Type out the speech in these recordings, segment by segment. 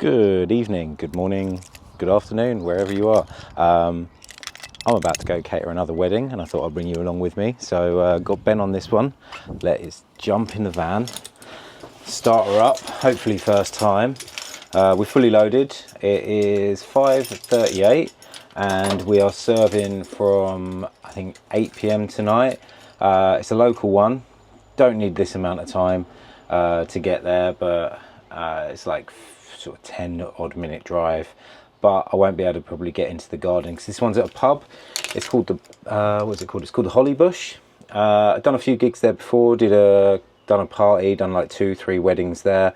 Good evening, good morning, good afternoon, wherever you are. I'm about to go cater another wedding and I thought I'd bring you along with me. So got Ben on this one. Let's jump in the van, start her up, hopefully first time. We're fully loaded. It is 5:38 and we are serving from I think 8 p.m. tonight. It's a local one. Don't need this amount of time to get there, but it's like sort of 10 odd minute drive, but I won't be able to probably get into the garden because this one's at a pub. It's called the what's it called? It's called the Holly Bush. I've done a few gigs there before, done a party, done like 2-3 weddings there,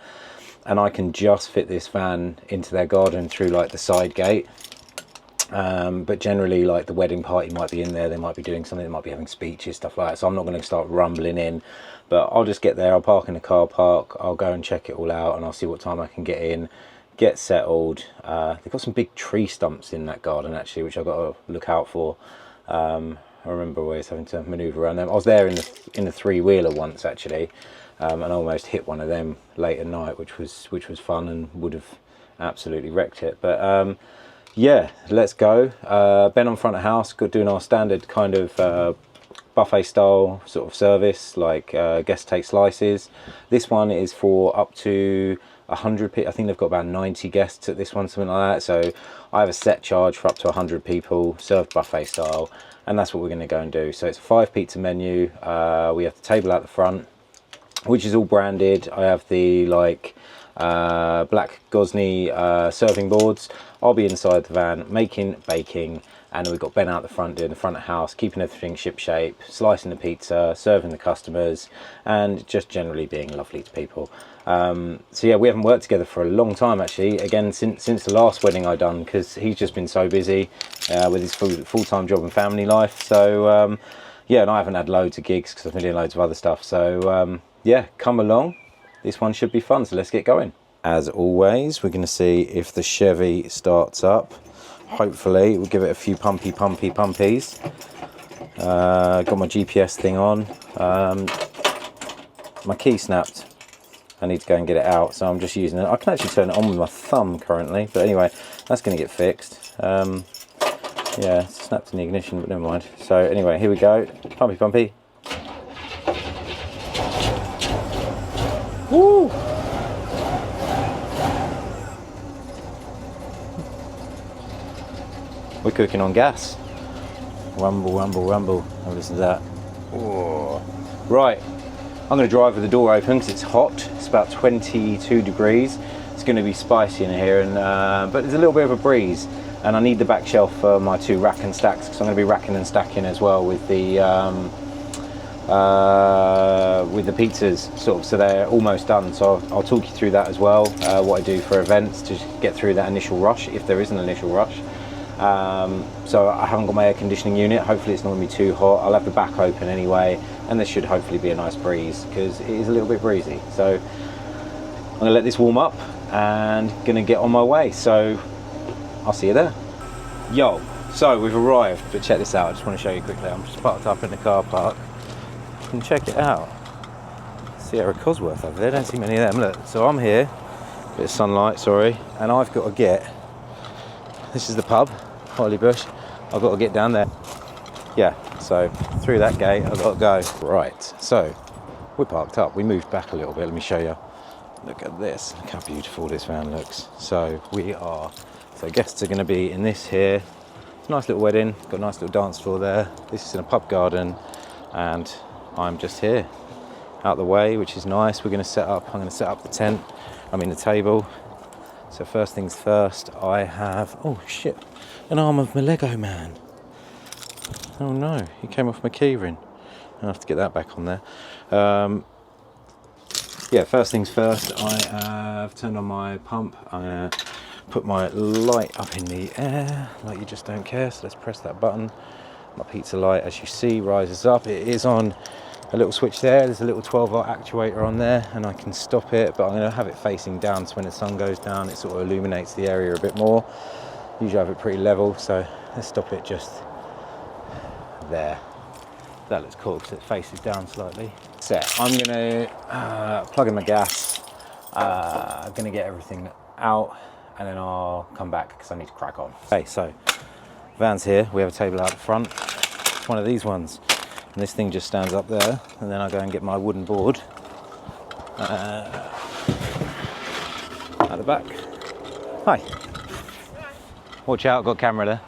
and I can just fit this van into their garden through like the side gate. But generally, like the wedding party might be in there, they might be doing something, they might be having speeches, stuff like that, so I'm not going to start rumbling in, but I'll just get there, I'll park in the car park, I'll go and check it all out, and I'll see what time I can get in, get settled. They've got some big tree stumps in that garden actually, which I've got to look out for. I remember always having to manoeuvre around them. I was there in the three-wheeler once actually, and I almost hit one of them late at night, which was fun and would have absolutely wrecked it. But yeah, let's go. Ben on front of house, doing our standard kind of buffet style sort of service, like guests take slices. This one is for up to 100 people. I think they've got about 90 guests at this one, something like that. So I have a set charge for up to 100 people, served buffet style, and that's what we're going to go and do. So it's a 5 pizza menu. We have the table out the front, which is all branded. I have the like black Gosney serving boards. I'll be inside the van making, baking, and we've got Ben out the front doing the front of house, keeping everything ship shape, slicing the pizza, serving the customers, and just generally being lovely to people. So yeah, we haven't worked together for a long time actually, again since the last wedding I done, because he's just been so busy with his full-time job and family life. So yeah, and I haven't had loads of gigs because I've been doing loads of other stuff. So yeah, come along, this one should be fun, so let's get going. As always, we're going to see if the Chevy starts up. Hopefully we'll give it a few pumpies. Got my GPS thing on. My key snapped. I need to go and get it out, so I'm just using it. I can actually turn it on with my thumb currently, but anyway, that's going to get fixed. Yeah, it's snapped in the ignition, but never mind. So anyway, here we go. Pumpy. Woo! We're cooking on gas. Rumble. Oh, listen to that. Oh. Right, I'm going to drive with the door open because it's hot. It's about 22 degrees. It's going to be spicy in here, and but there's a little bit of a breeze. And I need the back shelf for my 2 rack and stacks, because I'm going to be racking and stacking as well with the pizzas, sort of. So they're almost done. So I'll talk you through that as well. What I do for events to get through that initial rush, if there is an initial rush. So I haven't got my air conditioning unit. Hopefully it's not going to be too hot. I'll have the back open anyway, and there should hopefully be a nice breeze because it is a little bit breezy. So I'm going to let this warm up and going to get on my way. So I'll see you there. Yo, so we've arrived, but check this out. I just want to show you quickly. I'm just parked up in the car park. You can check it out. Sierra Cosworth over there. Don't see many of them. Look, so I'm here. Bit of sunlight, sorry, and I've got to get. This is the pub, Holly Bush. I've got to get down there. Yeah, so through that gate I've got to go. Right, so we're parked up. We moved back a little bit. Let me show you. Look at this. Look how beautiful this van looks. So guests are going to be in this here. It's a nice little wedding. Got a nice little dance floor there. This is in a pub garden, and I'm just here, out the way, which is nice. We're going to set up. I'm going to set up the tent. The table. So first things first, I have, oh shit, an arm of my Lego man. Oh no, he came off my keyring. I'll have to get that back on there. Yeah, first things first, I have turned on my pump. I'm going to put my light up in the air, like you just don't care. So let's press that button. My pizza light, as you see, rises up. It is on a little switch there. There's a little 12-volt actuator on there, and I can stop it, but I'm going to have it facing down, so when the sun goes down it sort of illuminates the area a bit more. Usually I have it pretty level, so let's stop it just there. That looks cool because it faces down slightly. Set. I'm going to plug in my gas. I'm going to get everything out and then I'll come back because I need to crack on. Okay, so van's here. We have a table out the front. It's one of these ones, and this thing just stands up there, and then I go and get my wooden board at the back. Hi. Watch out, I've got a camera there.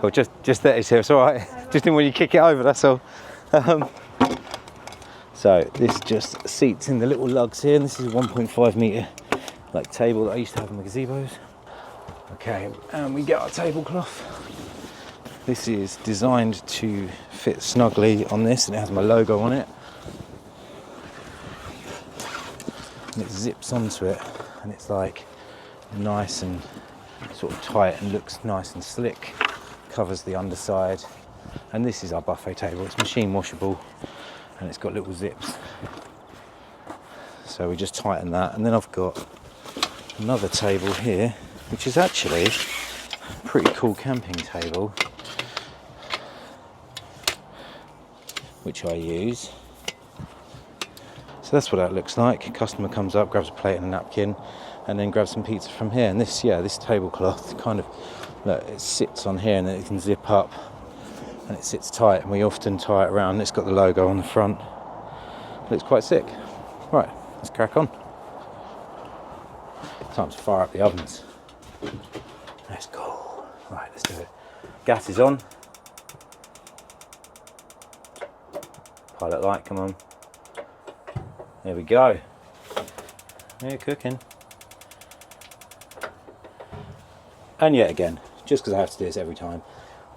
Oh, just there, it's all right. Just didn't want you to kick it over, that's all. So this just seats in the little lugs here, and this is a 1.5 metre like table that I used to have in the gazebos. Okay, and we get our tablecloth. This is designed to fit snugly on this, and it has my logo on it. And it zips onto it, and it's like nice and sort of tight and looks nice and slick. Covers the underside. And this is our buffet table. It's machine washable, and it's got little zips. So we just tighten that, and then I've got another table here, which is actually a pretty cool camping table, which I use. So that's what that looks like. Customer comes up, grabs a plate and a napkin, and then grabs some pizza from here. And this, yeah, this tablecloth kind of, look, it sits on here, and then it can zip up, and it sits tight, and we often tie it around. It's got the logo on the front. Looks quite sick. Right, let's crack on. Time to fire up the ovens. Let's go. Right, let's do it. Gas is on. Pilot light, come on. There we go. Yeah, cooking. And yet again, just because I have to do this every time,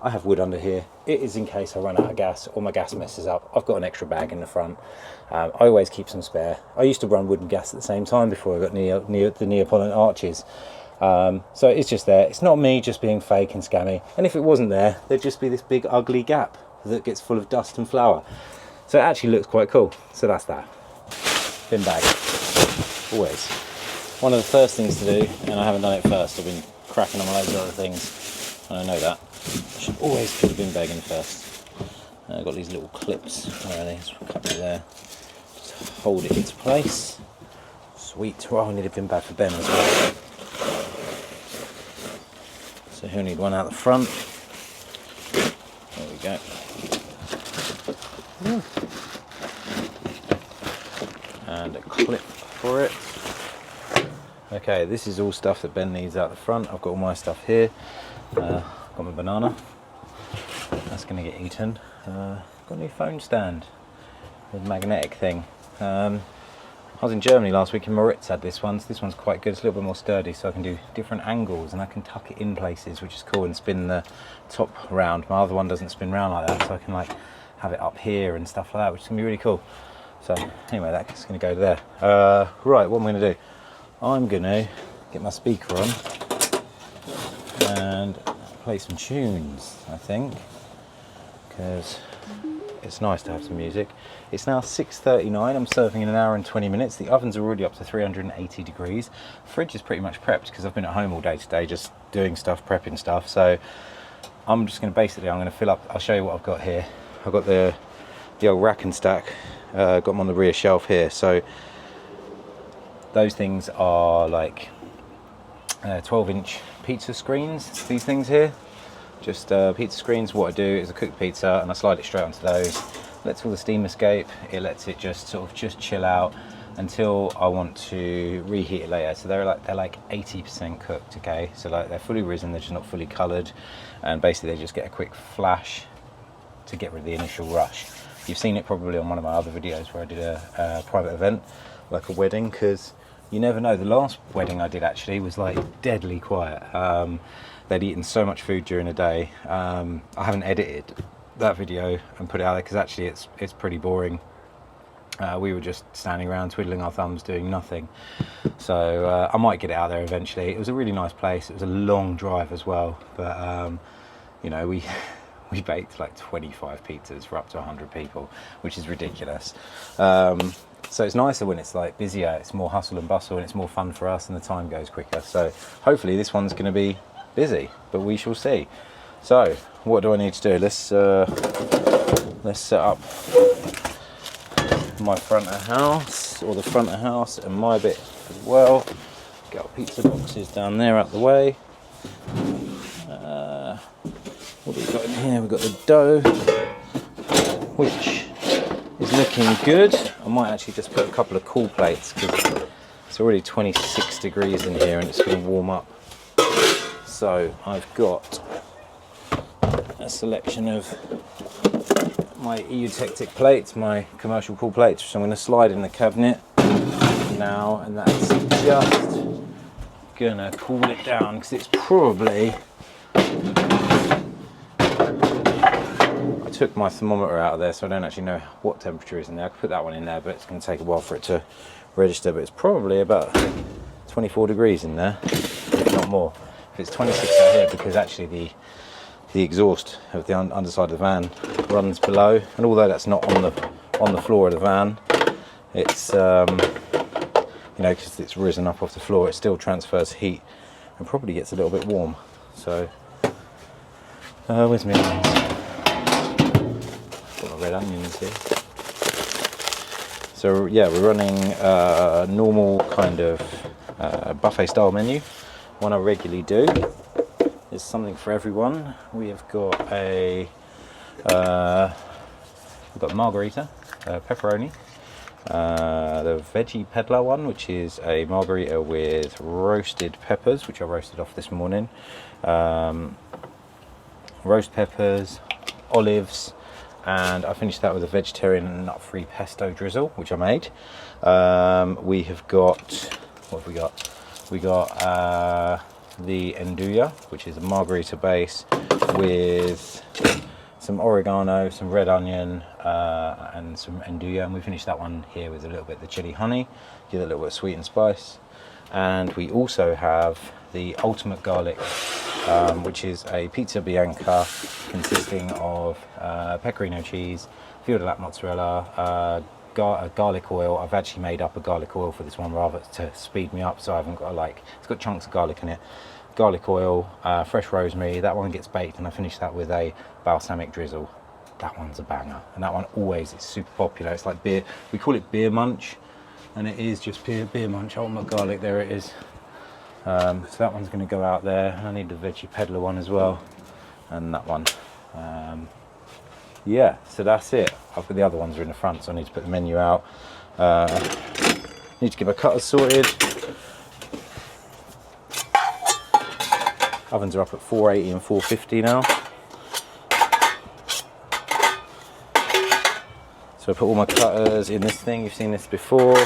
I have wood under here. It is in case I run out of gas or my gas messes up. I've got an extra bag in the front. I always keep some spare. I used to run wood and gas at the same time before I got the Neapolitan arches. So it's just there. It's not me just being fake and scammy. And if it wasn't there, there'd just be this big ugly gap that gets full of dust and flour. So it actually looks quite cool. So that's that. Bin bag. Always. One of the first things to do, and I haven't done it first. I've been cracking on loads of other things, and I know that. I should always put the bin bag in first. I've got these little clips. Where are they? Just a couple there. Just hold it into place. Sweet. Oh, I need a bin bag for Ben as well. So he'll need one out the front. There we go. And a clip for it. Okay, this is all stuff that Ben needs out the front. I've got all my stuff here. Got my banana. That's going to get eaten. Got a new phone stand with a magnetic thing. I was in Germany last week, and Moritz had this one. So this one's quite good. It's a little bit more sturdy, so I can do different angles, and I can tuck it in places, which is cool, and spin the top round. My other one doesn't spin round like that, so I can like have it up here and stuff like that, which is going to be really cool. So anyway, that's going to go there. Right, what am I going to do? I'm going to get my speaker on and play some tunes, I think, because it's nice to have some music. It's now 6:39. I'm serving in an hour and 20 minutes. The ovens are already up to 380 degrees. Fridge is pretty much prepped because I've been at home all day today just doing stuff, prepping stuff. So I'm just going to I'm going to fill up. I'll show you what I've got here. I've got the old rack and stack. Got them on the rear shelf here. So those things are like 12-inch pizza screens. These things here, just pizza screens. What I do is I cook pizza and I slide it straight onto those. Lets all the steam escape. It lets it just chill out until I want to reheat it later. So they're like 80% cooked. Okay, so like they're fully risen. They're just not fully coloured, and basically they just get a quick flash to get rid of the initial rush. You've seen it probably on one of my other videos where I did a private event, like a wedding, because you never know. The last wedding I did actually was like deadly quiet. They'd eaten so much food during the day. I haven't edited that video and put it out there because actually it's pretty boring. We were just standing around twiddling our thumbs doing nothing. So I might get it out there eventually. It was a really nice place. It was a long drive as well, but you know, we baked like 25 pizzas for up to 100 people, which is ridiculous. So it's nicer when it's like busier, it's more hustle and bustle, and it's more fun for us, and the time goes quicker. So hopefully this one's going to be busy, but we shall see. So what do I need to do? Let's set up my front of house, or the front of house, and my bit as well. Get our pizza boxes down there out the way. What do we got in here? We've got the dough, which is looking good. I might actually just put a couple of cool plates because it's already 26 degrees in here and it's going to warm up. So I've got a selection of my EU Tectic plates, my commercial cool plates, which I'm going to slide in the cabinet now, and that's just gonna cool it down because it's probably, I took my thermometer out of there so I don't actually know what temperature is in there. I could put that one in there, but it's going to take a while for it to register, but it's probably about 24 degrees in there, if not more. If it's 26 out here, because actually the exhaust of the underside of the van runs below, and although that's not on the floor of the van, it's you know, because it's risen up off the floor, it still transfers heat and probably gets a little bit warm. So where's my onions? Got my red onions here. So yeah, we're running a normal kind of buffet style menu. One I regularly do. There's something for everyone. We have got we've got margarita, pepperoni, the veggie peddler one, which is a margarita with roasted peppers, which I roasted off this morning, roast peppers, olives, and I finished that with a vegetarian and nut-free pesto drizzle, which I made. We have got, what have we got? We got the Nduja, which is a margarita base with some oregano, some red onion, and some Nduja, and we finished that one here with a little bit of the chili honey, give it a little bit of sweet and spice. And we also have the ultimate garlic, which is a pizza bianca consisting of pecorino cheese, fior di latte mozzarella, garlic oil. I've actually made up a garlic oil for this one rather to speed me up, so I haven't got it's got chunks of garlic in it. Garlic oil, fresh rosemary. That one gets baked, and I finish that with a balsamic drizzle. That one's a banger, and that one always is super popular. It's like beer, we call it beer munch, and it is just beer munch. Ultimate garlic, there it is. So that one's going to go out there. I need the veggie peddler one as well, and that one. Yeah, so that's it. I've got the other ones are in the front, so I need to put the menu out. Need to get my cutters sorted. Ovens are up at 480 and 450 now. So I put all my cutters in this thing. You've seen this before.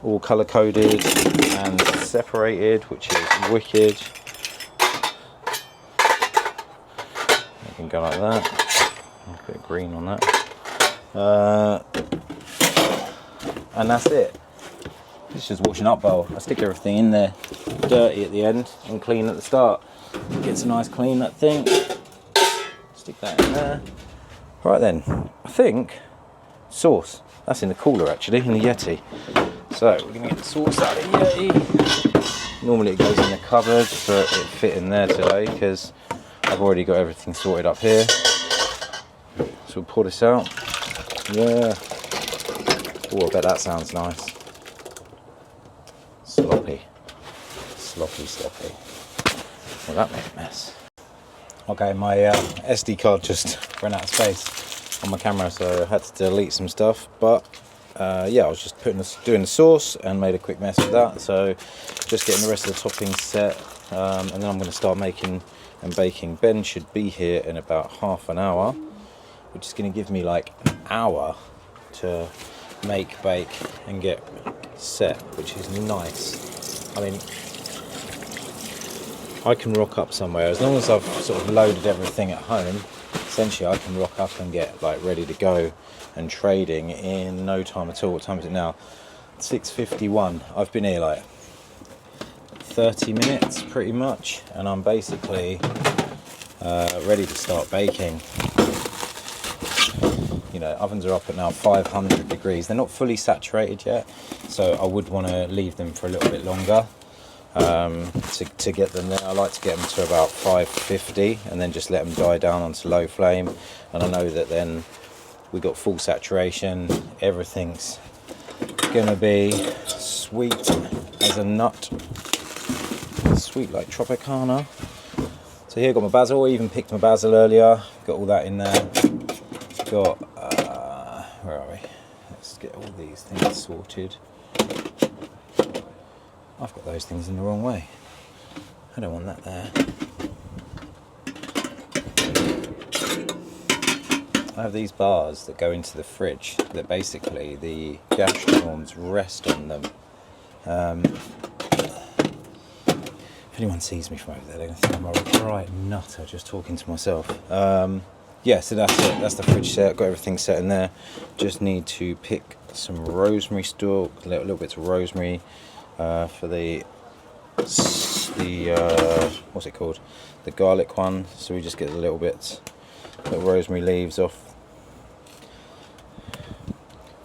All colour coded and separated, which is wicked. You can go like that. A bit of green on that. And that's it. It's just washing up bowl. I stick everything in there dirty at the end and clean at the start. Gets a nice clean, that thing. Stick that in there. Right then, I think sauce. That's in the cooler actually, in the Yeti. So we're going to get the sauce out of the Yeti. Normally it goes in the cupboard, but it fit in there today because I've already got everything sorted up here. So we'll pour this out. Yeah. Oh, I bet that sounds nice. Sloppy. Sloppy. Well, that made a mess. Okay, my SD card just ran out of space on my camera, so I had to delete some stuff. But yeah, I was just doing the sauce and made a quick mess with that. So just getting the rest of the toppings set, and then I'm going to start making and baking. Ben should be here in about half an hour, which is going to give me like an hour to make, bake, and get set, which is nice. I mean, I can rock up somewhere as long as I've sort of loaded everything at home. Essentially, I can rock up and get like ready to go and trading in no time at all. What time is it now? 6:51. I've been here like 30 minutes pretty much, and I'm basically ready to start baking. You know, ovens are up at now 500 degrees. They're not fully saturated yet, so I would want to leave them for a little bit longer to get them there. I like to get them to about 550 and then just let them die down onto low flame, and I know that then we got full saturation, everything's gonna be sweet as a nut. Sweet like Tropicana. So here I've got my basil. I even picked my basil earlier. Got all that in there. Got, where are we? Let's get all these things sorted. I've got those things in the wrong way. I don't want that there. I have these bars that go into the fridge that basically the gastronauts rest on them. If anyone sees me from over there, they're going to think I'm a right nutter just talking to myself. Yeah, so that's it. That's the fridge set. Got everything set in there. Just need to pick some rosemary stalk, little bits of rosemary for the what's it called? The garlic one. So we just get the little rosemary leaves off.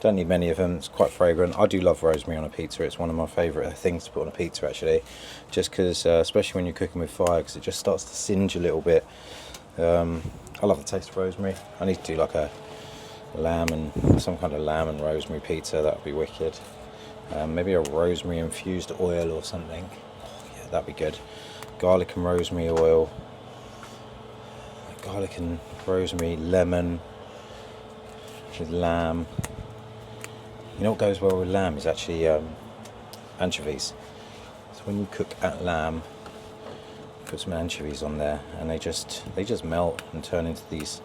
Don't need many of them. It's quite fragrant. I do love rosemary on a pizza. It's one of my favourite things to put on a pizza, actually, just because, especially when you're cooking with fire, because it just starts to singe a little bit. I love the taste of rosemary. I need to do like some kind of lamb and rosemary pizza. That would be wicked. Maybe a rosemary infused oil or something. Yeah, that'd be good. Garlic and rosemary oil. Garlic and rosemary, lemon with lamb. You know what goes well with lamb is actually anchovies. So when you cook at lamb, put some anchovies on there, and they just melt and turn into this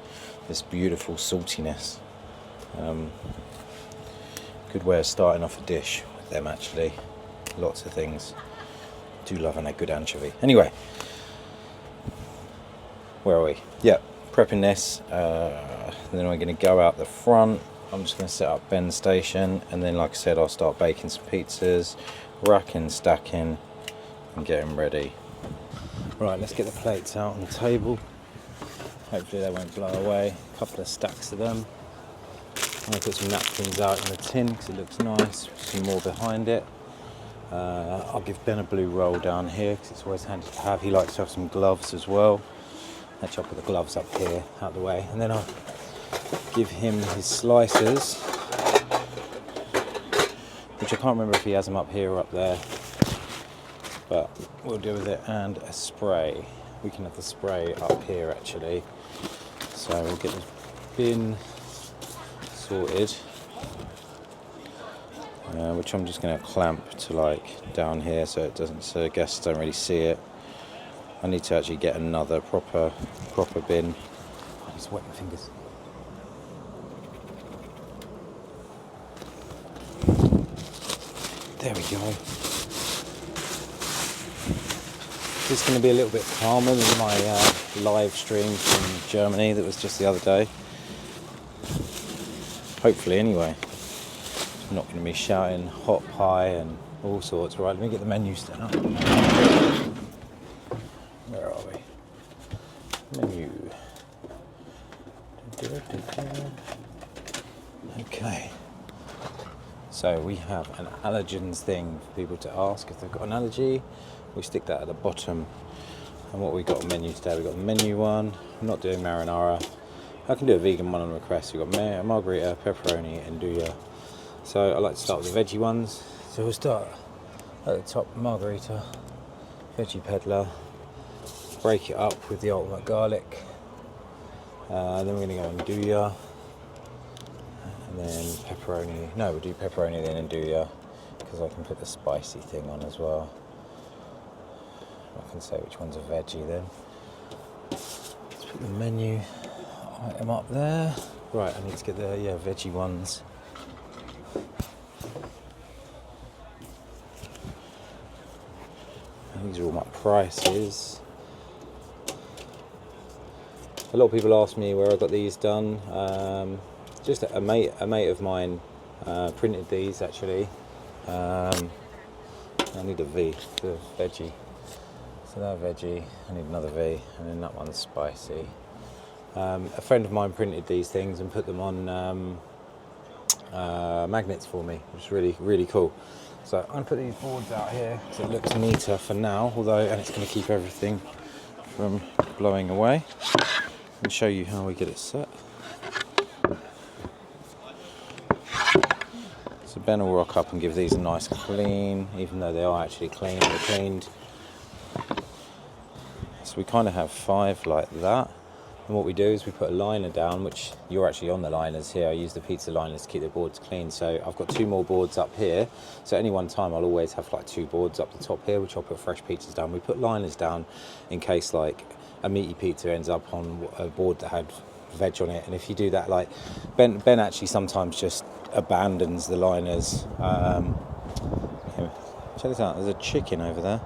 beautiful saltiness. Good way of starting off a dish with them, actually. Lots of things. Do love a good anchovy. Anyway, where are we? Yeah, prepping this. Then we're going to go out the front. I'm just going to set up Ben's station, and then, like I said, I'll start baking some pizzas, racking, stacking, and getting ready. Right, let's get the plates out on the table. Hopefully they won't blow away. A couple of stacks of them. I'm going to put some napkins out in the tin because it looks nice. Some more behind it. I'll give Ben a blue roll down here because it's always handy to have. He likes to have some gloves as well. Actually, I'll put the gloves up here, out the way, and then I'll give him his slicers, which I can't remember if he has them up here or up there, but we'll deal with it. And a spray. We can have the spray up here, actually. So we'll get the bin sorted, which I'm just going to clamp to like down here so guests don't really see it. I need to actually get another proper bin. I just wet my fingers. There we go. This is going to be a little bit calmer than my live stream from Germany that was just the other day. Hopefully, anyway. I'm not going to be shouting hot pie and all sorts. Right, let me get the menu set up. Where are we? Menu. Okay. So we have an allergens thing for people to ask if they've got an allergy. We stick that at the bottom. And what we got on menu today, we've got the menu one. I'm not doing marinara. I can do a vegan one on request. We've got margarita, pepperoni, and andouille. So I like to start with the veggie ones. So we'll start at the top, margarita, veggie peddler. Break it up with the ultimate garlic. Then we're going to go andouille. And then pepperoni. No, we'll do pepperoni then andouille, because I can put the spicy thing on as well. I can say which one's a veggie then. Let's put the menu item up there. Right, I need to get the veggie ones. And these are all my prices. A lot of people ask me where I got these done. Just a mate of mine printed these, actually. I need a V for veggie. So that veggie, I need another V, and then that one's spicy. A friend of mine printed these things and put them on magnets for me, which is really, really cool. So I'm going to put these boards out here because it looks neater for now, and it's going to keep everything from blowing away. And show you how we get it set. So So Ben will rock up and give these a nice clean, even though they are actually clean. They're cleaned. So we kind of have 5 like that. And what we do is we put a liner down, which you're actually on the liners here. I use the pizza liners to keep the boards clean. So I've got 2 more boards up here. So at any one time, I'll always have like 2 boards up the top here, which I'll put fresh pizzas down. We put liners down in case like a meaty pizza ends up on a board that had veg on it. And if you do that, like Ben actually sometimes just abandons the liners. Here, check this out. There's a chicken over there.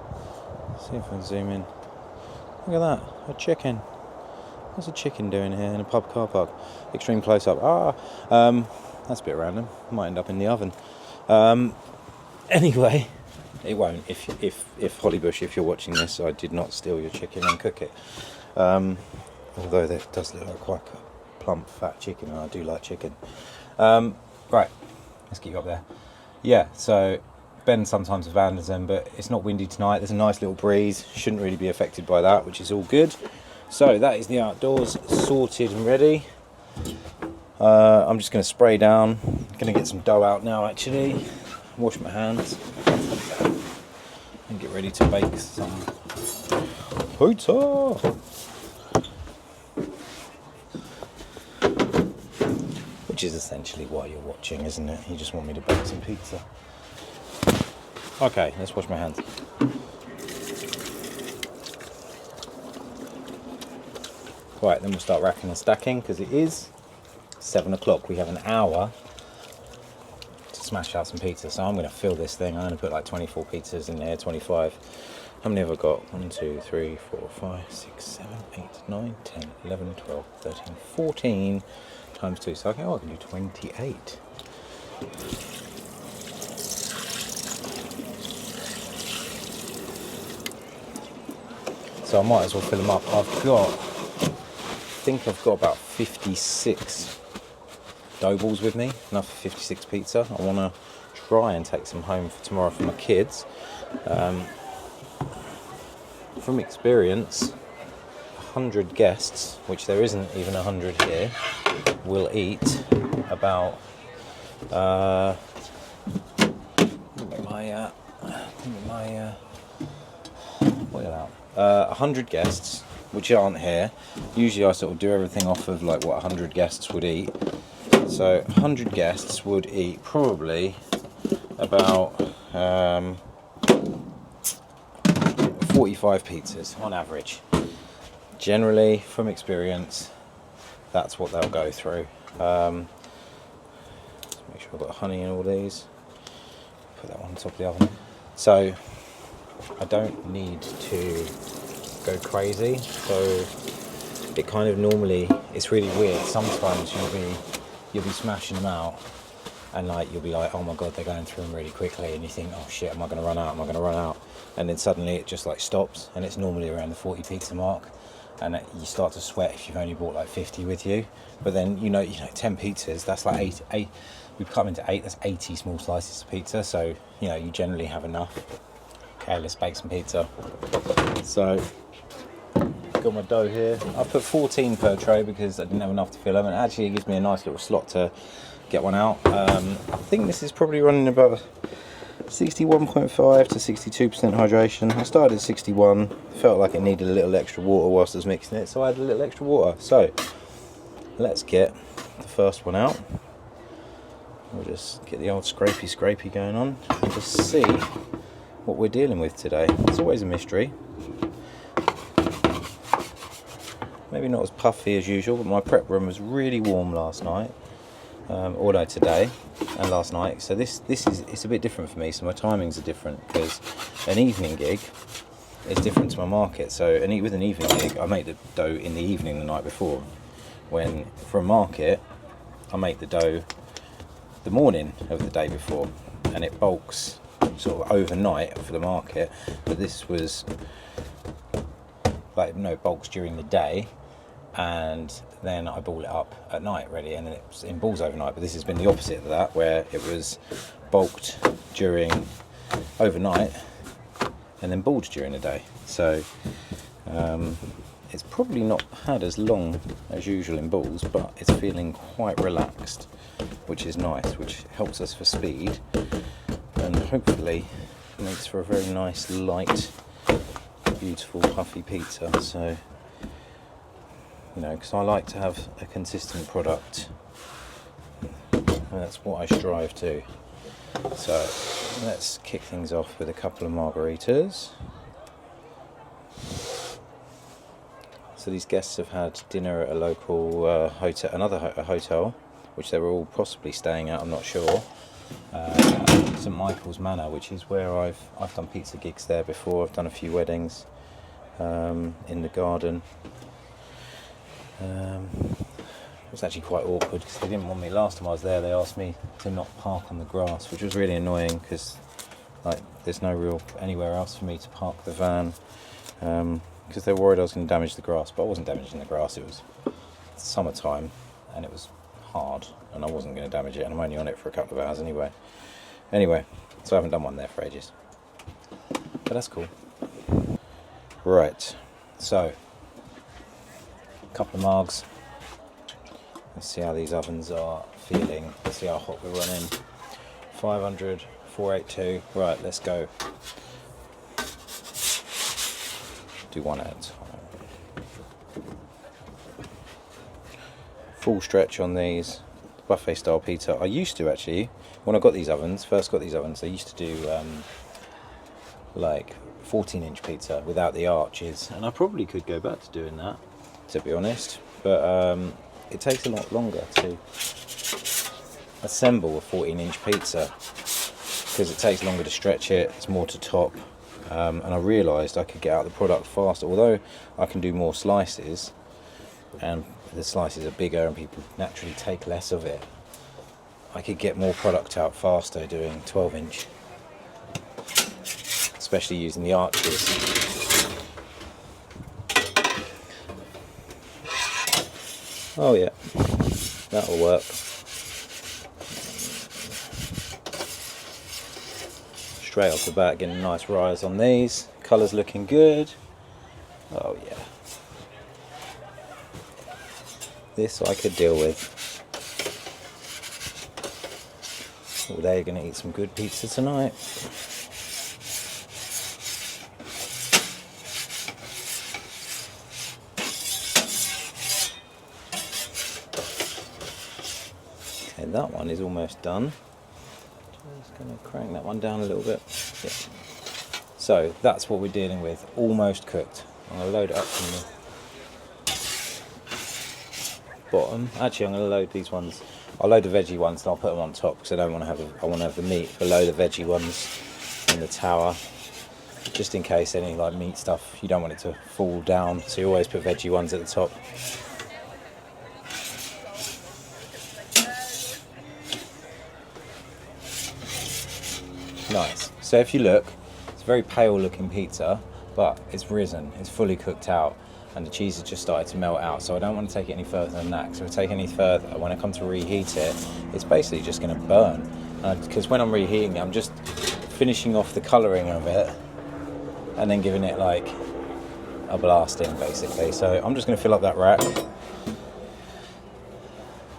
Let's see if I can zoom in. Look at that, a chicken. What's a chicken doing here in a pub car park? Extreme close up. That's a bit random. Might end up in the oven. Anyway, it won't. If Hollybush, if you're watching this, I did not steal your chicken and cook it. Although that does look like quite a plump, fat chicken, and I do like chicken. Right, let's get you up there. Yeah, so Ben sometimes abandons them, but it's not windy tonight. There's a nice little breeze. Shouldn't really be affected by that, which is all good. So that is the outdoors sorted and ready. I'm just going to spray down. I'm going to get some dough out now actually. Wash my hands. And get ready to bake some pizza. Which is essentially why you're watching, isn't it? You just want me to bake some pizza. Okay, let's wash my hands. Right, then we'll start racking and stacking because it is 7 o'clock. We have an hour to smash out some pizza. So I'm going to fill this thing. I'm going to put like 24 pizzas in there, 25. How many have I got? 1, 2, 3, 4, 5, 6, 7, 8, 9, 10, 11, 12, 13, 14 times 2. So I can do 28. So I might as well fill them up. I think I've got about 56 dough balls with me, enough for 56 pizza. I want to try and take some home for tomorrow for my kids. From experience, 100 guests, which there isn't even 100 here, will eat about what about 100 guests, which aren't here. Usually I sort of do everything off of like what 100 guests would eat. So 100 guests would eat probably about 45 pizzas on average. Generally, from experience, that's what they'll go through. Let's make sure I've got honey in all these. Put that one on top of the oven. So I don't need to go crazy, so it kind of normally, it's really weird. Sometimes you'll be smashing them out and like you'll be like, oh my god, they're going through them really quickly, and you think, oh shit, am I going to run out, and then suddenly it just like stops, and it's normally around the 40 pizza mark, and you start to sweat if you've only bought like 50 with you. But then you know 10 pizzas, that's like eight we've cut into 8, that's 80 small slices of pizza, so you generally have enough. Okay, let's bake some pizza. So got my dough here. I put 14 per tray because I didn't have enough to fill them, and actually it gives me a nice little slot to get one out. I think this is probably running about 61.5 to 62% hydration. I started at 61, felt like it needed a little extra water whilst I was mixing it, so I had a little extra water. So let's get the first one out. We'll just get the old scrapey going on and just see what we're dealing with today. It's always a mystery. Maybe not as puffy as usual, but my prep room was really warm last night, although today and last night. So it's a bit different for me. So my timings are different because an evening gig is different to my market. So with an evening gig, I make the dough in the evening the night before. When for a market, I make the dough the morning of the day before, and it bulks sort of overnight for the market. But this was like it bulks during the day, and then I ball it up at night ready, and then it's in balls overnight. But this has been the opposite of that, where it was bulked during overnight and then balled during the day. So It's probably not had as long as usual in balls, but it's feeling quite relaxed, which is nice, which helps us for speed, and hopefully makes for a very nice, light, beautiful, puffy pizza. So, you know, because I like to have a consistent product, and that's what I strive to. So let's kick things off with a couple of margaritas. So these guests have had dinner at a local hotel, a hotel, which they were all possibly staying at, I'm not sure. St Michael's Manor, which is where I've done pizza gigs there before. I've done a few weddings in the garden. It was actually quite awkward because they didn't want me. Last time I was there, they asked me to not park on the grass, which was really annoying because like there's no real anywhere else for me to park the van. Because they were worried I was going to damage the grass, but I wasn't damaging the grass. It was summertime and it was hard and I wasn't going to damage it, and I'm only on it for a couple of hours anyway. So I haven't done one there for ages, but that's cool. Right, so a couple of margs. Let's see how these ovens are feeling. Let's see how hot we're running. 500, 482. Right, let's go. Do one at a time. Full stretch on these buffet style pizza. I used to actually, when I got these ovens, first got these ovens, I used to do like 14-inch pizza without the arches, and I probably could go back to doing that, to be honest, but it takes a lot longer to assemble a 14-inch pizza because it takes longer to stretch it, it's more to top. And I realised I could get out the product faster, although I can do more slices and the slices are bigger and people naturally take less of it. I could get more product out faster doing 12-inch, especially using the arches. Oh yeah, that'll work. Straight off the bat, getting a nice rise on these. Colour's looking good. Oh yeah. This I could deal with. Oh, they're going to eat some good pizza tonight. Okay, that one is almost done. Just going to crank that one down a little bit. Yeah. So that's what we're dealing with. Almost cooked. I'm going to load it up from the bottom. Actually, I'm going to load these ones. I'll load the veggie ones and I'll put them on top because I don't want to have. I want to have the meat below the veggie ones in the tower, just in case any like meat stuff. You don't want it to fall down, so you always put veggie ones at the top. Nice. So if you look, it's a very pale looking pizza, but it's risen, it's fully cooked out, and the cheese has just started to melt out. So I don't want to take it any further than that, because if I take it any further, when I come to reheat it, it's basically just going to burn. Because when I'm reheating it, I'm just finishing off the colouring of it, and then giving it like a blast in, basically. So I'm just going to fill up that rack.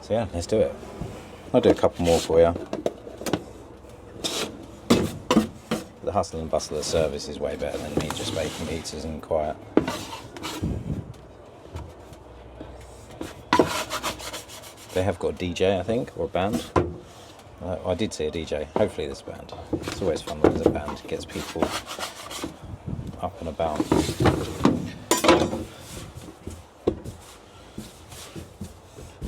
So yeah, let's do it. I'll do a couple more for you. The hustle and bustle of service is way better than me just making pizzas in quiet. They have got a DJ, I think, or a band. I did see a DJ. Hopefully there's a band. It's always fun when there's a band. It gets people up and about.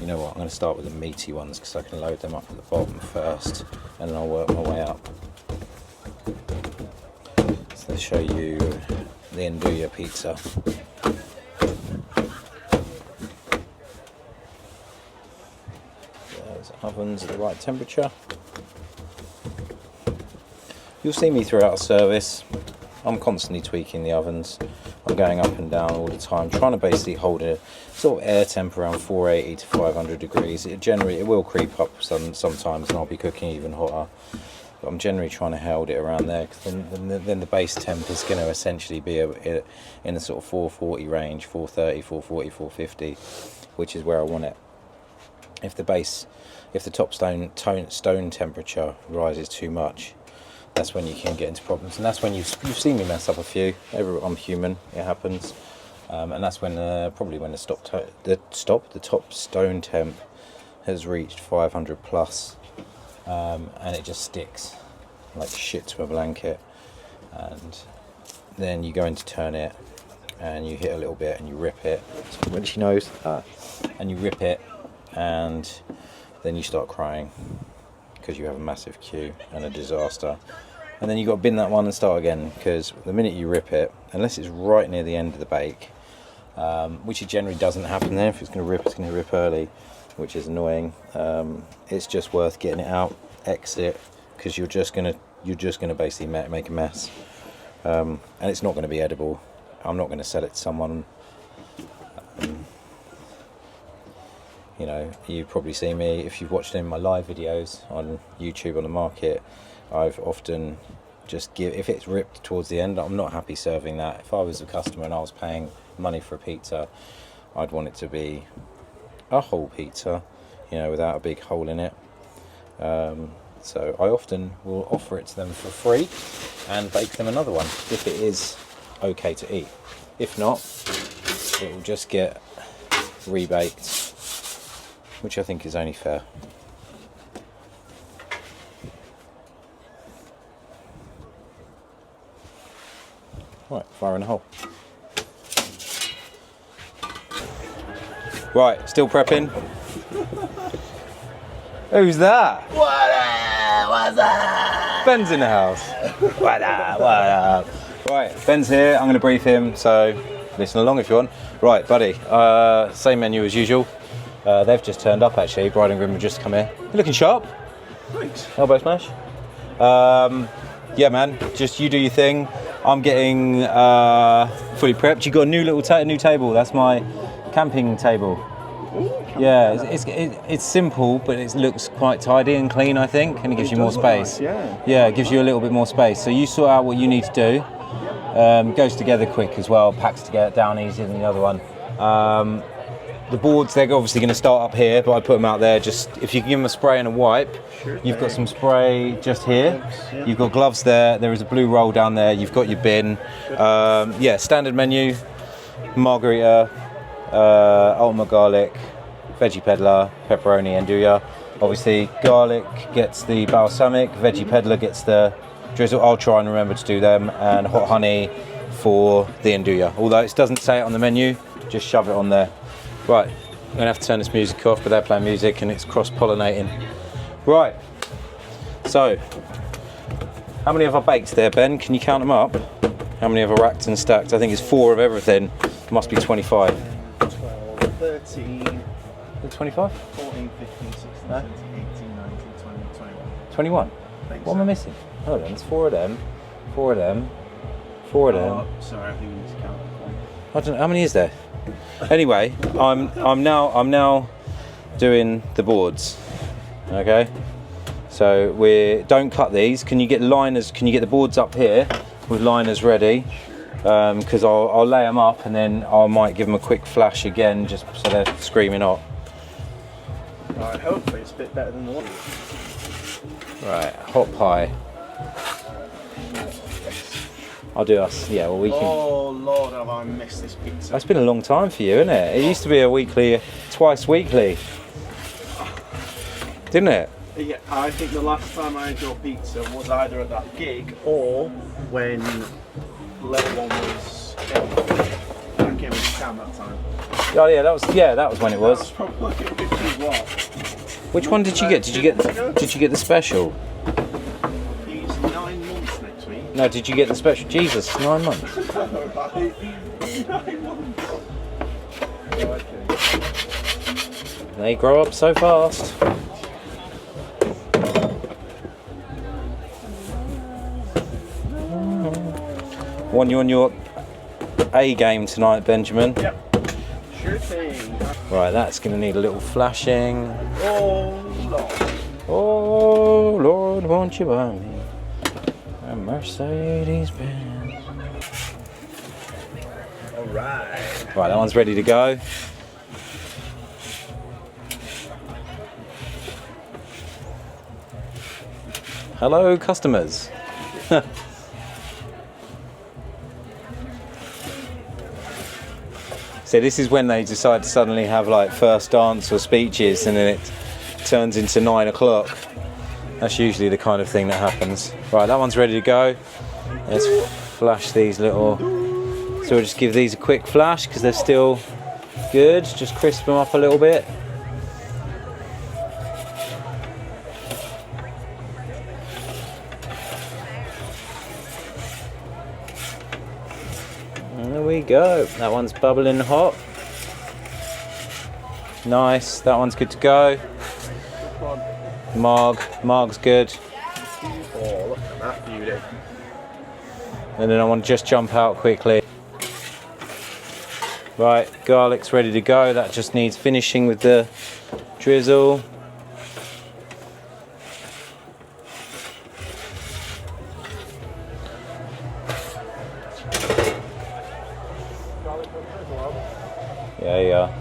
You know what, I'm going to start with the meaty ones because I can load them up at the bottom first, and then I'll work my way up. So I'll show you the Nduja pizza. There's ovens at the right temperature. You'll see me throughout a service. I'm constantly tweaking the ovens. I'm going up and down all the time, trying to basically hold a sort of air temp around 480 to 500 degrees. It will creep up sometimes, and I'll be cooking even hotter. but I'm generally trying to hold it around there, because then the base temp is going to essentially be in a sort of 440 range, 430, 440, 450, which is where I want it. If the top stone temperature rises too much, that's when you can get into problems, and that's when you've seen me mess up a few. I'm human, it happens, and that's when probably when the top stone temp has reached 500 plus, and it just sticks like shit to a blanket, and then you go in to turn it, and you hit a little bit, and you rip it. When she knows, and you rip it, and then you start crying because you have a massive queue and a disaster. And then you've got to bin that one and start again, because the minute you rip it, unless it's right near the end of the bake, which it generally doesn't happen there. If it's going to rip, it's going to rip early, which is annoying. It's just worth getting it out, exit, because you're just going to basically make a mess, and it's not going to be edible. I'm not going to sell it to someone. You know, you've probably seen me, if you've watched any of my live videos on YouTube on the market, I've often just if it's ripped towards the end, I'm not happy serving that. If I was a customer and I was paying money for a pizza, I'd want it to be a whole pizza, you know, without a big hole in it. So I often will offer it to them for free and bake them another one if it is okay to eat. If not, it will just get rebaked, which I think is only fair. Right, fire in the hole. Right, still prepping. Who's that? What up? What's up? Ben's in the house. What up? What up? Right, Ben's here. I'm going to brief him, so listen along if you want. Right, buddy. Same menu as usual. They've just turned up actually. Bride and groom have just come here. You're looking sharp. Thanks. Elbow smash. Yeah, man. Just you do your thing. I'm getting fully prepped. You got a new little new table. That's my camping table. Yeah, it's simple, but it looks quite tidy and clean, I think, and it gives you more space. Nice, yeah, it gives you a little bit more space. So you sort out what you need to do. Goes together quick as well, packs together down easier than the other one. The boards, they're obviously going to start up here, but I put them out there. Just if you can give them a spray and a wipe. Sure. You've got some spray just here. Yeah. You've got gloves there. There is a blue roll down there. You've got your bin. Yeah, standard menu: margarita, ultimate garlic, veggie peddler, pepperoni, andouille. Obviously, garlic gets the balsamic, veggie peddler gets the drizzle. I'll try and remember to do them, and hot honey for the andouille. Although it doesn't say it on the menu, just shove it on there. Right, I'm going to have to turn this music off, but they're playing music and it's cross-pollinating. Right, so, how many have I baked there, Ben? Can you count them up? How many have I racked and stacked? I think it's 4 of everything. Must be 25. 12, 13, 25? 14, 15, 16, 17, 18, 19, 20, 21. 21? What am I missing? Hold on, there's 4 of them, 4 of them, 4 of them. Oh, sorry, I think we need to count. I don't know, how many is there? Anyway, I'm now doing the boards. Okay, so don't cut these. Can you get liners? Can you get the boards up here with liners ready? Because I'll lay them up and then I might give them a quick flash again, just so they're screaming hot. Right, hopefully it's a bit better than the one. Right, hot pie. I'll do us. Yeah, well we can. Oh Lord, have I missed this pizza? That's been a long time for you, isn't it? It used to be a weekly, twice weekly, didn't it? Yeah, I think the last time I had your pizza was either at that gig or when little one was I came into town that time. Oh yeah, that was when it was. That was probably what? Which one did you get? Did you get the special? He's 9 months next week. No, did you get the special? Jesus, 9 months. Right. 9 months. Oh, okay. They grow up so fast. Want you on your A game tonight, Benjamin? Yep. Sure thing. Right, that's going to need a little flashing. Oh Lord. Oh Lord, won't you buy me? A Mercedes-Benz. Alright. Right, that one's ready to go. Hello, customers. So this is when they decide to suddenly have like first dance or speeches, and then it turns into 9 o'clock. That's usually the kind of thing that happens. Right, that one's ready to go. Let's flash these little. So we'll just give these a quick flash because they're still good. Just crisp them up a little bit. There we go. That one's bubbling hot. Nice. That one's good to go. Marg's good. Oh, look at that beauty. And then I want to just jump out quickly. Right, garlic's ready to go. That just needs finishing with the drizzle. Yeah.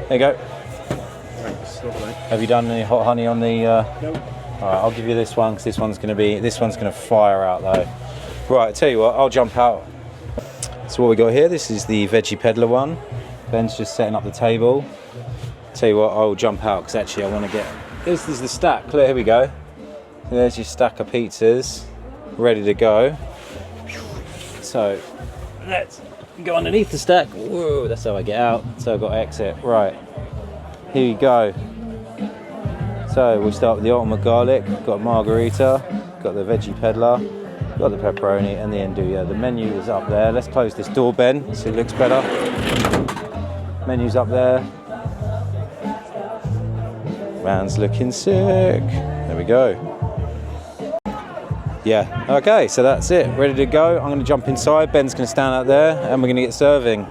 There you go. Thanks, lovely. Have you done any hot honey on the? No. All right, I'll give you this one because this one's going to fire out though. Right, I tell you what, I'll jump out. So what we got here, this is the Veggie Peddler one. Ben's just setting up the table. Tell you what, I'll jump out because actually I want to get. This is the stack. Clear. Here we go. There's your stack of pizzas, ready to go. So let's go underneath the stack. Whoa, that's how I get out. So I've got to exit. Right. Here you go. So we'll start with the ultimate garlic. Got a margarita, got the Veggie Peddler, got the pepperoni and the andouille. The menu is up there. Let's close this door, Ben, so it looks better. Menu's up there. Man's looking sick. There we go. Yeah, okay, so that's it. Ready to go. I'm going to jump inside. Ben's going to stand out there and we're going to get serving.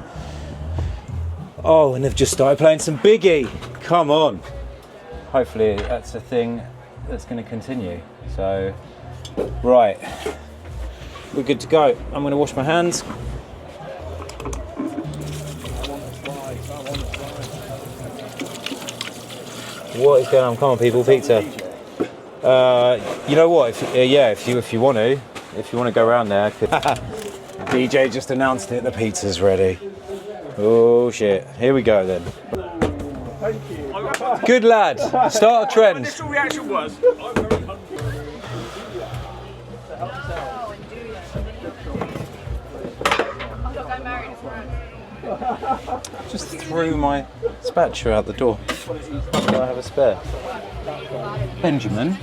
Oh, and they've just started playing some Biggie. Come on. Hopefully that's a thing that's going to continue. So, right, we're good to go. I'm going to wash my hands. What is going on? Come on, people, pizza. You know what? If you want to go around there. DJ just announced it. The pizza's ready. Oh shit! Here we go then. Thank you. Good lad. Start a trend. Initial reaction was. Just threw my spatula out the door. Do I have a spare? Benjamin?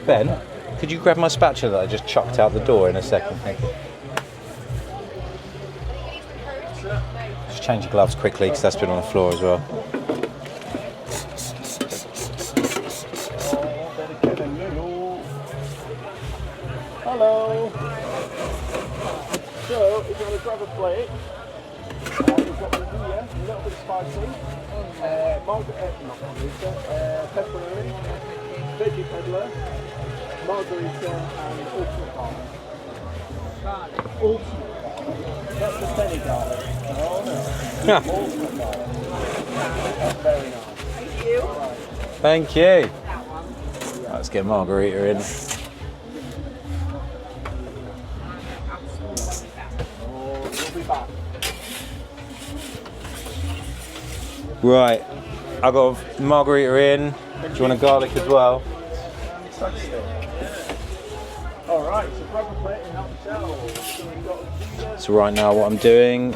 Ben, could you grab my spatula that I just chucked out the door in a second? Thank you. Just change your gloves quickly because that's been on the floor as well. Hello. So, if you want to grab a plate, we've got the beer, a little bit spicy, pepperoni, Veggie Peddler, margarita, and ultimate garlic. Ultimate garlic. That's the penny garlic. Oh no. Yeah. Ultimate garlic. That's very nice. Thank you. Thank you. Let's get margarita in. Right, I got margarita in. Do you want a garlic as well? Alright, so grab a plate and help yourself. So right now what I'm doing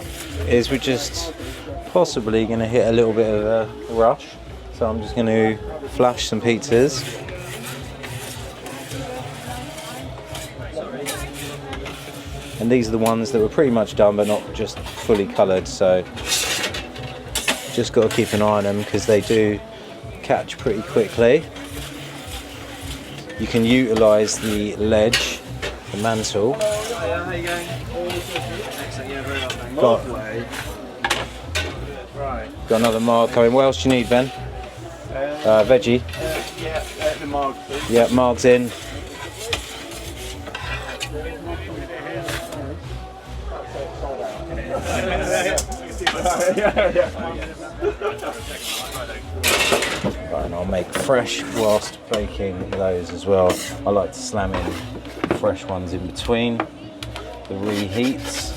is we're just possibly going to hit a little bit of a rush. So I'm just going to flash some pizzas. And these are the ones that were pretty much done but not just fully coloured, so just got to keep an eye on them because they do catch pretty quickly. You can utilise the ledge, the mantle. Hiya, how you going? Excellent, yeah, very well, thanks. Got- Lovely. Right. Got another marg coming. What else do you need, Ben? Veggie. Yeah, the marg, please. Yeah, marg's in. Right, and I'll make fresh whilst baking those as well. I like to slam in fresh ones in between the reheats.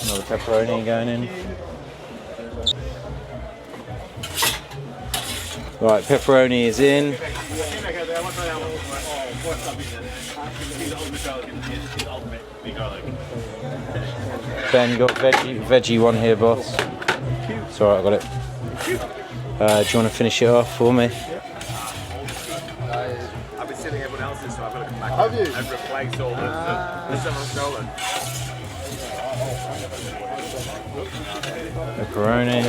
Another pepperoni going in. Right, pepperoni is in. Ben, you got veggie one here, boss. It's alright, I got it. Do you want to finish it off for me? I've been stealing everyone else's, so I've got to come back and replace all the stuff I've stolen. Pepperoni.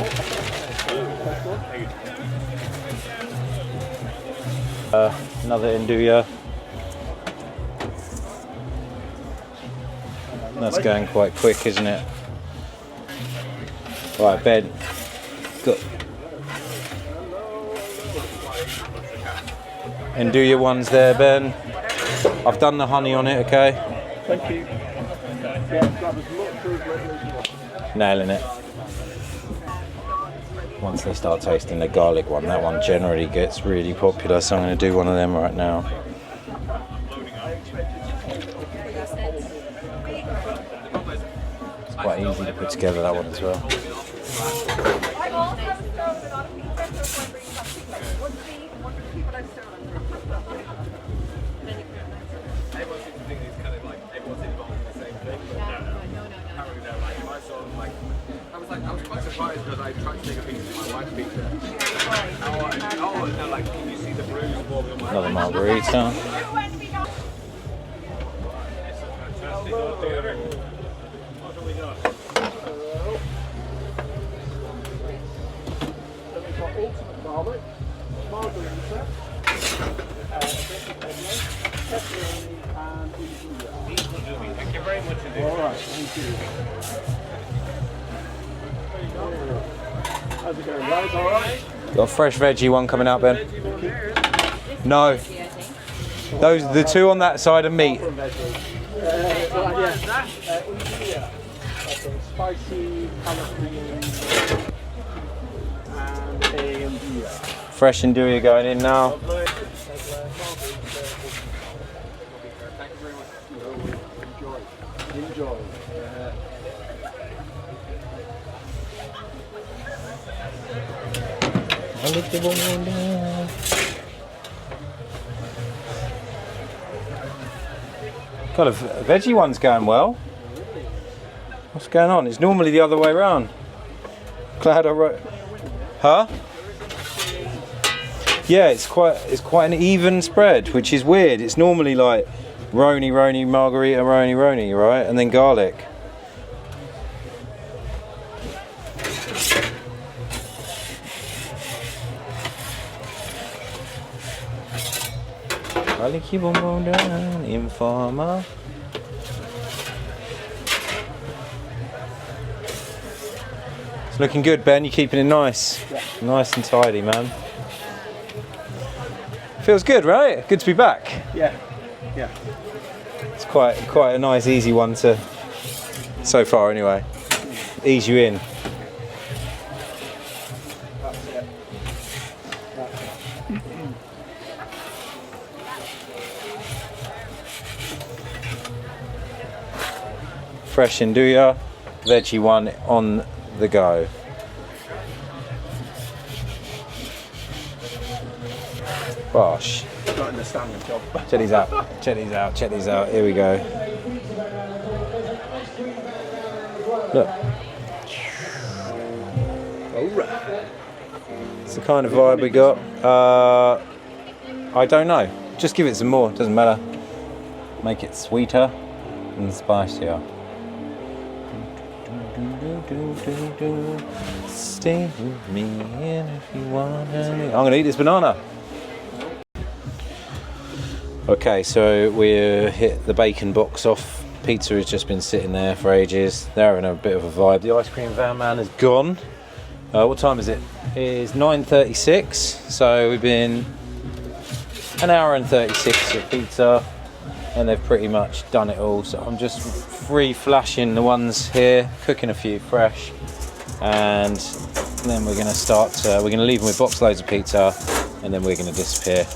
Another Induja. That's going quite quick, isn't it? Right, Ben. Got Induja ones there, Ben. I've done the honey on it, okay? Thank you. Yeah, grab as much fruit as you want. Nailing it. Once they start tasting the garlic one, that one generally gets really popular, so I'm going to do one of them right now. It's quite easy to put together, that one as well. I was quite surprised because I tried to take a piece of my wife's pizza. Like, can you see the bruise forming on my Another margarita. Ultimate garlic, margarita, pepperoni, and Induja. Thank you very much indeed. All right, thank you. How's it going, guys? All right? Got a fresh veggie one coming out, Ben. No. Those the two on that side are meat. Induja. Okay, spicy jalapeno and a Induja. Fresh Induja going in now. Thank you very much. Enjoy. Got a veggie one's going well. What's going on? It's normally the other way around. Glad I wrote. Huh? Yeah, it's quite an even spread, which is weird. It's normally like roni, margarita, roni, right? And then garlic. I'll keep on going down, informer. It's looking good, Ben. You're keeping it nice. Yeah. Nice and tidy, man. Feels good, right? Good to be back. Yeah. Yeah. It's quite a nice, easy one to, so far anyway, ease you in. That's it. Fresh Induja, veggie one on the go. Gosh. Not in the standing job. Check these out, check these out, check these out. Here we go. Look. Alright. It's the kind of vibe we got. I don't know. Just give it some more, doesn't matter. Make it sweeter and spicier. Stay with me if you want. I'm gonna eat this banana. Okay, so we hit the bacon box off. Pizza has just been sitting there for ages. They're having a bit of a vibe. The ice cream van man is gone. What time is it? It is 9:36. So we've been an hour and 36 of pizza, and they've pretty much done it all. So I'm just flashing the ones here, cooking a few fresh, and then we're going to start. We're going to leave them with box loads of pizza, and then we're going to disappear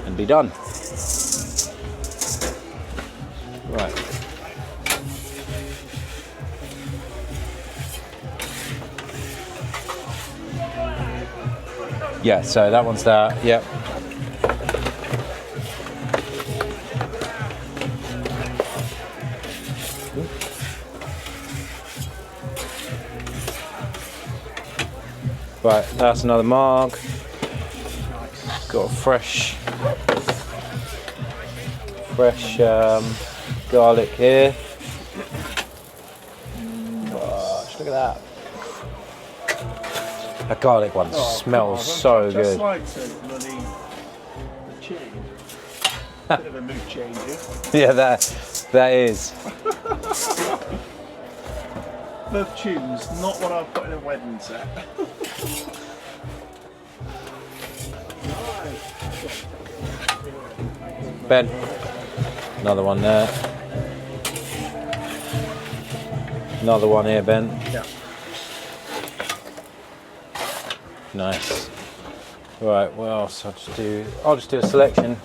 and be done. Right. Yeah, so that one's that. Yep. Right, that's another marg. Got a fresh garlic here. Gosh, look at that. That garlic one smells so good. Just like to bloody change. Bit of a mood changer. Yeah, that is. Love tunes, not what I've put in a wedding set. Ben, another one there. Another one here, Ben. Yeah. Nice. Right, what else? I'll just do a selection.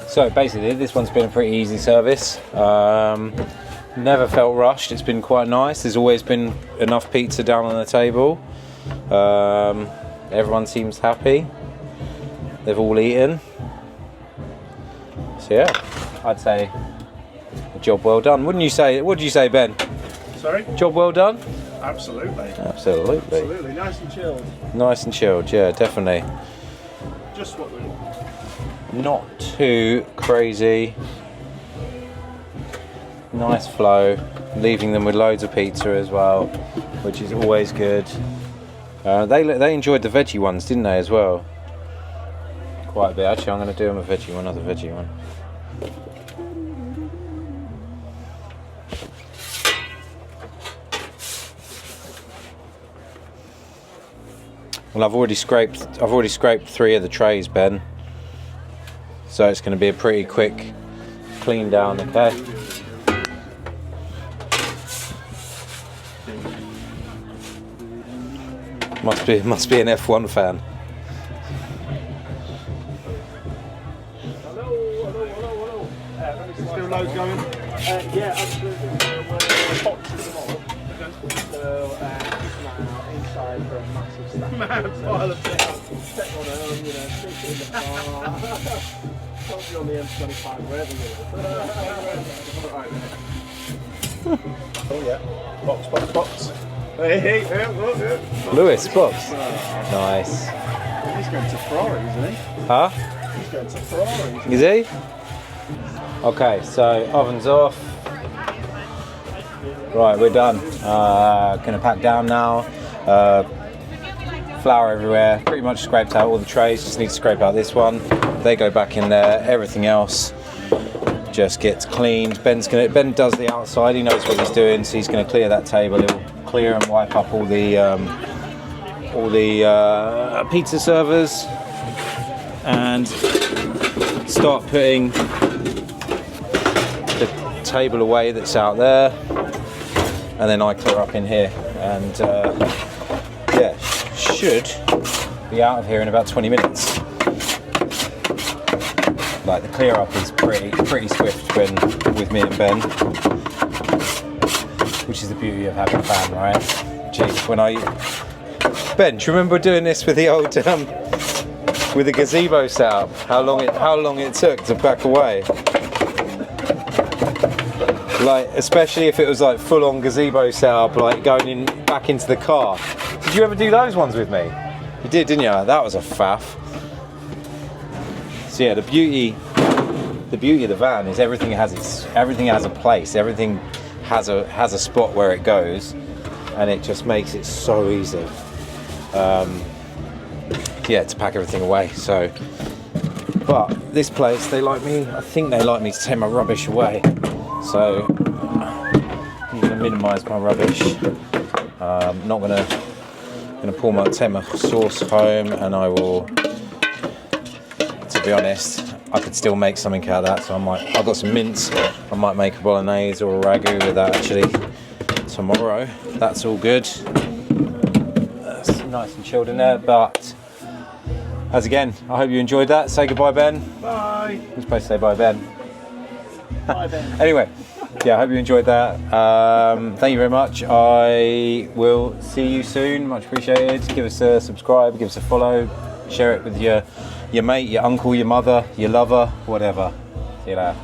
So basically, this one's been a pretty easy service. Never felt rushed. It's been quite nice. There's always been enough pizza down on the table. Everyone seems happy. They've all eaten. So yeah, I'd say a job well done. Wouldn't you say? What did you say, Ben? Sorry? Job well done? Absolutely. Absolutely. Absolutely. Nice and chilled. Nice and chilled, yeah, definitely. Just what we want. Not too crazy. Nice flow. Leaving them with loads of pizza as well, which is always good. They enjoyed the veggie ones, didn't they, as well? Quite a bit. Actually, I'm going to do them another veggie one. Well, I've already scraped 3 of the trays, Ben. So it's going to be a pretty quick clean down, okay? Must be an F1 fan. Hello. Still loads going? Yeah, absolutely. We're hot tomorrow. So, inside for a massive stack. Mad pile of stuff. Take one home, stick it in the car. Don't be on the M25, wherever you are. Oh yeah. Box. Hey, look. Lewis, box. Nice. He's going to Ferrari, isn't he? Huh? He's going to Ferrari. Is he? Okay, so oven's off. Right, we're done. Gonna pack down now. Flour everywhere. Pretty much scraped out all the trays. Just need to scrape out this one. They go back in there. Everything else just gets cleaned. Ben does the outside. He knows what he's doing, so he's gonna clear that table. He'll clear and wipe up all the pizza servers and start putting the table away that's out there, and then I clear up in here, and yeah, should be out of here in about 20 minutes. Like, the clear up is pretty swift when with me and Ben, which is the beauty of having a fan, right? Jeez, Ben, do you remember doing this with the old with the gazebo setup? How long it took to pack away? Like, especially if it was like full on gazebo setup, like going back into the car. Did you ever do those ones with me? You did, didn't you? That was a faff. So yeah, the beauty of the van is everything has a place. Everything has a spot where it goes, and it just makes it so easy. yeah, to pack everything away. So, but this place, I think they like me to take my rubbish away. So I'm going to minimise my rubbish. Not going to take my sauce home, and I will. To be honest, I could still make something out of that. So I've got some mince. I might make a bolognese or a ragu with that actually tomorrow. That's all good. That's nice and chilled in there. But as again, I hope you enjoyed that. Say goodbye, Ben. Bye. You're supposed to say bye, Ben. Bye, Ben. Anyway, yeah, I hope you enjoyed that. Thank you very much. I will see you soon. Much appreciated. Give us a subscribe, give us a follow, share it with your mate, your uncle, your mother, your lover, whatever. See you later.